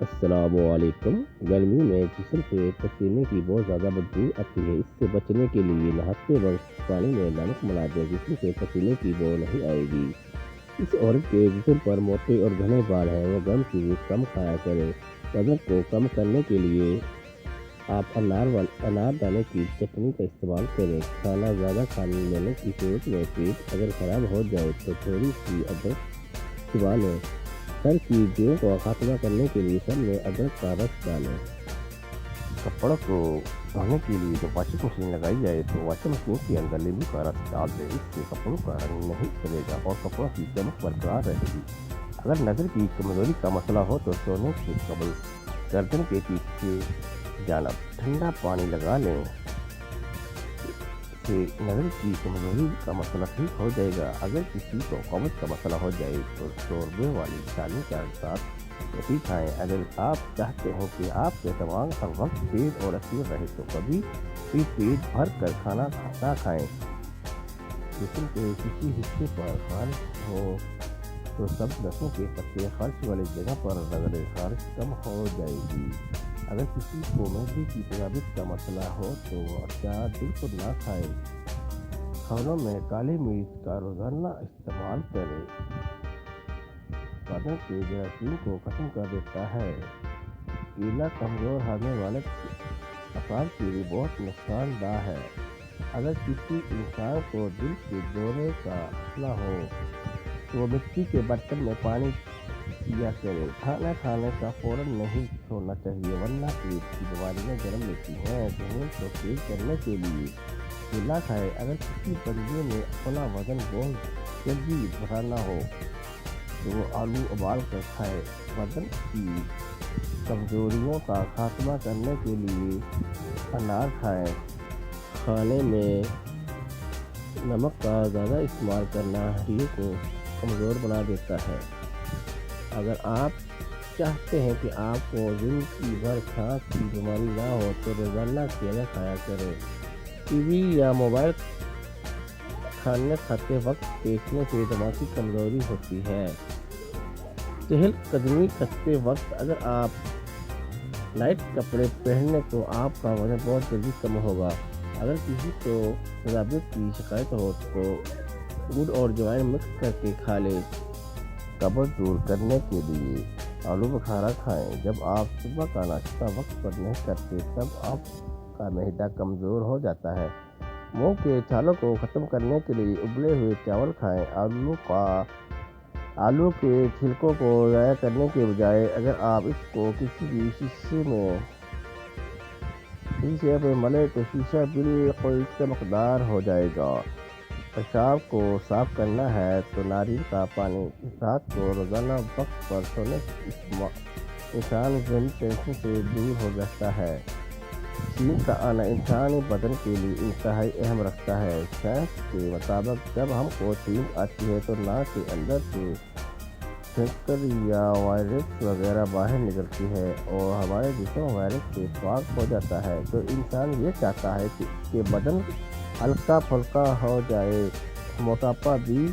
السلام علیکم۔ گرمی میں جسم سے پسینے کی بہت زیادہ بدبو آتی ہے۔ اس سے بچنے کے لیے نہاتے وقت پانی میں نمک ملا دیں، جسم سے پسینے کی بو نہیں آئے گی۔ اس عورت کے جسم پر موٹے اور گھنے بال ہیں، وہ گرم چیزیں کم کھایا کریں۔ وزن کو کم کرنے کے لیے آپ انار دانے کی چٹنی کا استعمال کریں۔ کھانا زیادہ کھا لینے کی صورت میں پیٹ اگر خراب ہو جائے تو تھوڑی سی ادرک چبا لیں۔ سر کی جوؤں کا خاتمہ کرنے کے لیے سر میں ادرک کا رس ڈالیں۔ کپڑوں کو دھونے کے لیے جب واشنگ مشین لگائی جائے تو واشنگ مشین کے اندر لیمو کا رس ڈال دیں۔ اس سے کپڑوں کا رنگ نہیں چلے گا اور کپڑوں کی چمک برقرار رہے گی۔ اگر نظر کی کمزوری کا مسئلہ ہو تو سونے سے قبل گردن کے پیچھے جانب ٹھنڈا پانی لگا لیں، سے نظر کی کمزوری کا مسئلہ ٹھیک ہو جائے گا۔ اگر کسی کو قبض کا مسئلہ ہو جائے تو شوربے والی دالیں کے ساتھ روٹی کھائیں۔ اگر آپ چاہتے ہیں کہ آپ کے تمام ہر وقت پیٹ اور اسیر رہے تو کبھی بھی پیٹ بھر کر کھانا نہ کھائیں۔ جسم کے کسی حصے پر خارش ہو تو سب لہسن کے پتے خارش والی جگہ پر رگڑیں، خارش کم ہو جائے گی۔ اگر کسی کو معدے کی تیزابیت کا مسئلہ ہو تو وہ اچار بالکل نہ کھائے۔ کھانوں میں کالی مرچ کا روزانہ استعمال کریں، بدن کے جراثیم کو ختم کر دیتا ہے۔ کیلا کمزور ہاضمے والے افراد کے لیے بہت نقصان دہ ہے۔ اگر کسی انسان کو دل کے دورے کا مسئلہ ہو تو وہ مٹی کے برتن میں پانی پیا کرے۔ کھانا کھانے کا فوراً نہیں چھوڑنا چاہیے ورنہ پیٹ کی بیماریاں جنم لیتی ہیں۔ ذہن کو تیز کرنے کے لیے کیلا کھائیں۔ اگر کسی بندے نے اپنا وزن بہت جلدی بڑھانا ہو تو وہ آلو ابال کر کھائے۔ بدن کی کمزوریوں کا خاتمہ کرنے کے لیے انار کھائیں۔ کھانے میں نمک کا زیادہ استعمال کرنا ہڈیوں کو کمزور بنا دیتا ہے۔ اگر آپ چاہتے ہیں کہ آپ کو زندگی بھر سانس کی بیماری نہ ہو تو روزانہ کیلا کھایا کریں۔ ٹی وی یا موبائل کھانا کھاتے وقت دیکھنے سے دماغی کمزوری ہوتی ہے۔ چہل قدمی کرتے وقت اگر آپ لائٹ کپڑے پہنیں تو آپ کا وزن بہت جلدی کم ہوگا۔ اگر کسی کو تیزابیت کی شکایت ہو تو گڑ اور اجوائن مکس کر کے کھا لیں۔ قبض دور کرنے کے لیے آلو بخارا کھائیں۔ جب آپ صبح کا ناشتہ وقت پر نہیں کرتے تب آپ کا معدہ کمزور ہو جاتا ہے۔ منہ کے چھالوں کو ختم کرنے کے لیے ابلے ہوئے چاول کھائیں۔ آلو کے چھلکوں کو ضائع کرنے کے بجائے اگر آپ اس کو کسی بھی شیشے میں ملیں تو شیشہ بالکل چمکدار ہو جائے گا۔ پیشاب کو صاف کرنا ہے تو ناریل کا پانی رات کو روزانہ وقت پر سونے سے انسان ذہنی ٹینشن سے دور ہو جاتا ہے۔ نیند کا آنا انسانی بدن کے لیے انتہائی اہم رکھتا ہے۔ سائنس کے مطابق جب ہم کو نیند آتی ہے تو ناک کے اندر سے کنکر یا وائرس وغیرہ باہر نکلتی ہے اور ہمارے جسم وائرس سے پاک ہو جاتا ہے۔ تو انسان یہ چاہتا ہے کہ اس کے بدن ہلکا پھلکا ہو جائے، موٹاپا بھی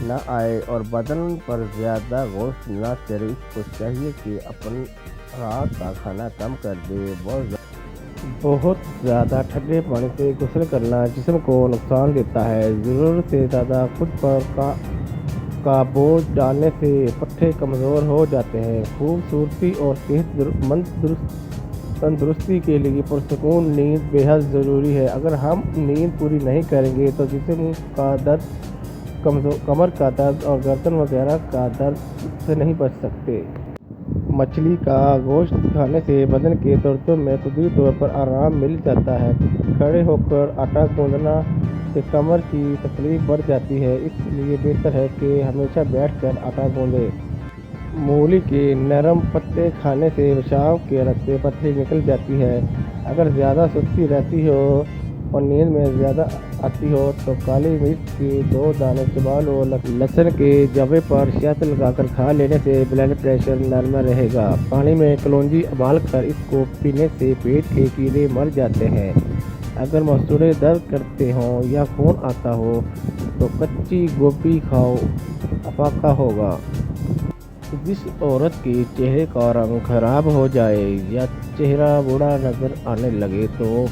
نہ آئے اور بدن پر زیادہ گوشت نہ چڑھے۔ اس کو چاہیے کہ اپن رات کا کھانا کم کر دے۔ بہت زیادہ ٹھنڈے پانی سے غسل کرنا جسم کو نقصان دیتا ہے۔ ضرورت سے زیادہ خود پر کا بوجھ ڈالنے سے پٹھے کمزور ہو جاتے ہیں۔ خوبصورتی اور صحت مند تندرستی کے لیے پرسکون نیند بے حد ضروری ہے۔ اگر ہم نیند پوری نہیں کریں گے تو جسم کا درد، کمر کا درد اور گردن وغیرہ کا درد سے نہیں بچ سکتے۔ مچھلی کا گوشت کھانے سے بدن کے دردوں میں فطری طور پر آرام مل جاتا ہے۔ کھڑے ہو کر آٹا گوندنے سے کمر کی تکلیف بڑھ جاتی ہے، اس لیے بہتر ہے کہ ہمیشہ بیٹھ کر آٹا گوندیں۔ مولی کے نرم پتے کھانے سے پیشاب کے راستے پتھری نکل جاتی ہے۔ اگر زیادہ سستی رہتی ہو اور نیند میں زیادہ آتی ہو تو کالی مرچ کے 2 دانے چبا لو۔ لہسن کے جوے پر شہد لگا کر کھا لینے سے بلڈ پریشر نرم رہے گا۔ پانی میں کلونجی ابال کر اس کو پینے سے پیٹ کے کیڑے مر جاتے ہیں۔ اگر مسوڑھے درد کرتے ہوں یا خون آتا ہو تو کچی گوبھی کھاؤ، افاقہ ہوگا۔ جس عورت کے چہرے کا رنگ خراب ہو جائے یا چہرہ بوڑھا نظر آنے لگے تو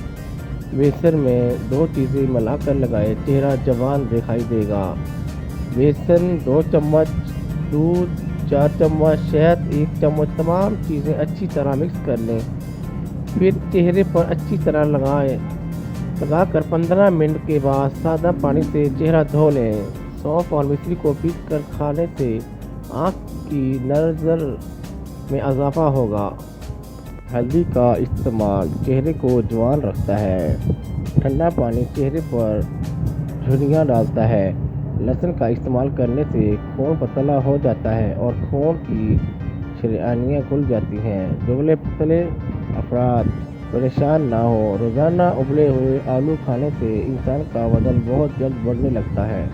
بیسن میں 2 چیزیں ملا کر لگائے، چہرہ جوان دکھائی دے گا۔ بیسن 2 چمچ، دودھ 4 چمچ، شہد 1 چمچ، تمام چیزیں اچھی طرح مکس کر لیں۔ پھر چہرے پر اچھی طرح لگا کر 15 منٹ کے بعد سادہ پانی سے چہرہ دھو لیں۔ سونف اور مشری کو پیس کر کھانے سے آنکھ کی نظر میں اضافہ ہوگا۔ ہلدی کا استعمال چہرے کو جوان رکھتا ہے۔ ٹھنڈا پانی چہرے پر جھرریاں ڈالتا ہے۔ لہسن کا استعمال کرنے سے خون پتلا ہو جاتا ہے اور خون کی شریانیاں کھل جاتی ہیں۔ دبلے پتلے افراد پریشان نہ ہو۔ روزانہ ابلے ہوئے آلو کھانے سے انسان کا وزن بہت جلد بڑھنے لگتا ہے۔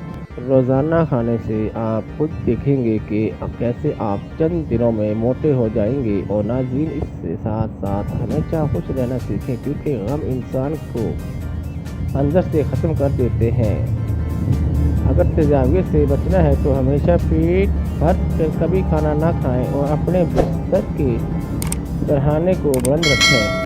روزانہ کھانے سے آپ خود دیکھیں گے کہ کیسے آپ چند دنوں میں موٹے ہو جائیں گے۔ اور ناظرین، اس کے ساتھ ساتھ ہمیشہ خوش رہنا سیکھیں، کیونکہ غم انسان کو اندر سے ختم کر دیتے ہیں۔ اگر تجاویز سے بچنا ہے تو ہمیشہ پیٹ بھر کر کبھی کھانا نہ کھائیں اور اپنے بستر کے سرہانے کو بلند رکھیں۔